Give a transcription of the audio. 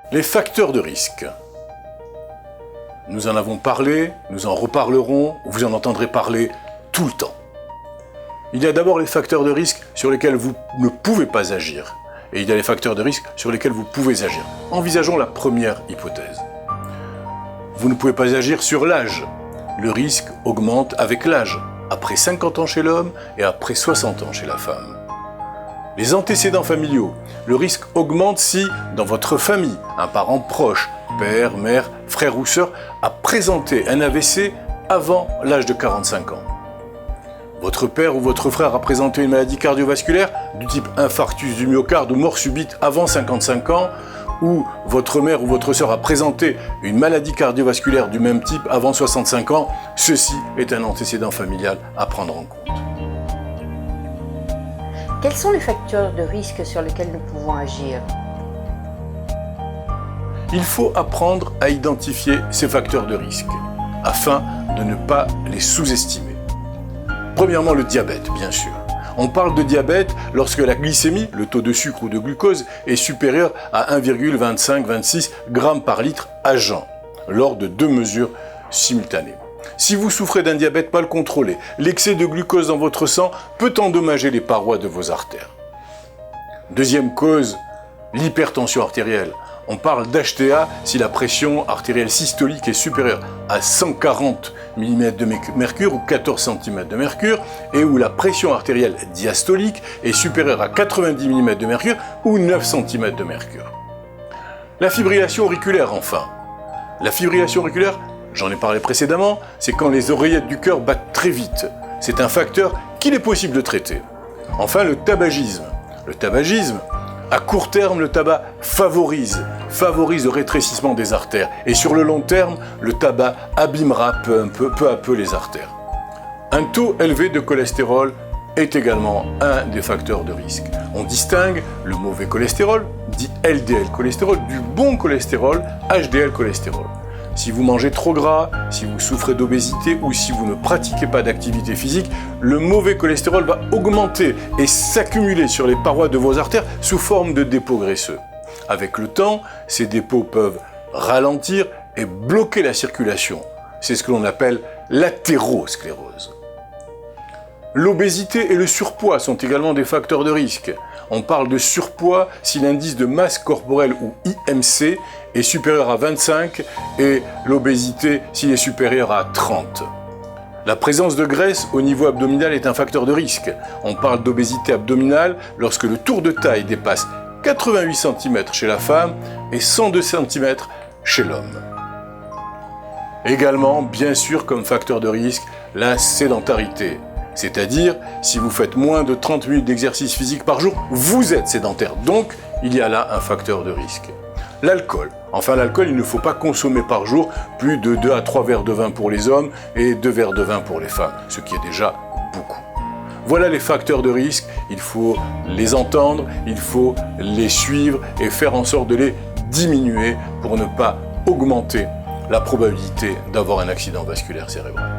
Les facteurs de risque. Nous en avons parlé, nous en reparlerons, vous en entendrez parler tout le temps. Il y a d'abord les facteurs de risque sur lesquels vous ne pouvez pas agir. Et il y a les facteurs de risque sur lesquels vous pouvez agir. Envisageons la première hypothèse. Vous ne pouvez pas agir sur l'âge. Le risque augmente avec l'âge, après 50 ans chez l'homme et après 60 ans chez la femme. Les antécédents familiaux. Le risque augmente si, dans votre famille, un parent proche, père, mère, frère ou sœur, a présenté un AVC avant l'âge de 45 ans. Votre père ou votre frère a présenté une maladie cardiovasculaire du type infarctus du myocarde ou mort subite avant 55 ans, ou votre mère ou votre sœur a présenté une maladie cardiovasculaire du même type avant 65 ans, ceci est un antécédent familial à prendre en compte. Quels sont les facteurs de risque sur lesquels nous pouvons agir? Il faut apprendre à identifier ces facteurs de risque, afin de ne pas les sous-estimer. Premièrement, le diabète, bien sûr. On parle de diabète lorsque la glycémie, le taux de sucre ou de glucose, est supérieur à 1,25-26 g par litre à jeun, lors de 2 mesures simultanées. Si vous souffrez d'un diabète mal contrôlé, l'excès de glucose dans votre sang peut endommager les parois de vos artères. Deuxième cause, l'hypertension artérielle. On parle d'HTA si la pression artérielle systolique est supérieure à 140 mm de mercure ou 14 cm de mercure et où la pression artérielle diastolique est supérieure à 90 mm de mercure ou 9 cm de mercure. La fibrillation auriculaire enfin. La fibrillation auriculaire, j'en ai parlé précédemment, c'est quand les oreillettes du cœur battent très vite. C'est un facteur qu'il est possible de traiter. Enfin, le tabagisme. Le tabagisme, à court terme, le tabac favorise le rétrécissement des artères. Et sur le long terme, le tabac abîmera peu à peu les artères. Un taux élevé de cholestérol est également un des facteurs de risque. On distingue le mauvais cholestérol, dit LDL cholestérol, du bon cholestérol, HDL cholestérol. Si vous mangez trop gras, si vous souffrez d'obésité ou si vous ne pratiquez pas d'activité physique, le mauvais cholestérol va augmenter et s'accumuler sur les parois de vos artères sous forme de dépôts graisseux. Avec le temps, ces dépôts peuvent ralentir et bloquer la circulation. C'est ce que l'on appelle l'athérosclérose. L'obésité et le surpoids sont également des facteurs de risque. On parle de surpoids si l'indice de masse corporelle ou IMC est supérieur à 25 et l'obésité s'il est supérieur à 30. La présence de graisse au niveau abdominal est un facteur de risque. On parle d'obésité abdominale lorsque le tour de taille dépasse 88 cm chez la femme et 102 cm chez l'homme. Également, bien sûr, comme facteur de risque, la sédentarité. C'est-à-dire, si vous faites moins de 30 minutes d'exercice physique par jour, vous êtes sédentaire. Donc, il y a là un facteur de risque. L'alcool. Enfin, l'alcool, il ne faut pas consommer par jour plus de 2 à 3 verres de vin pour les hommes et 2 verres de vin pour les femmes, ce qui est déjà beaucoup. Voilà les facteurs de risque. Il faut les entendre, il faut les suivre et faire en sorte de les diminuer pour ne pas augmenter la probabilité d'avoir un accident vasculaire cérébral.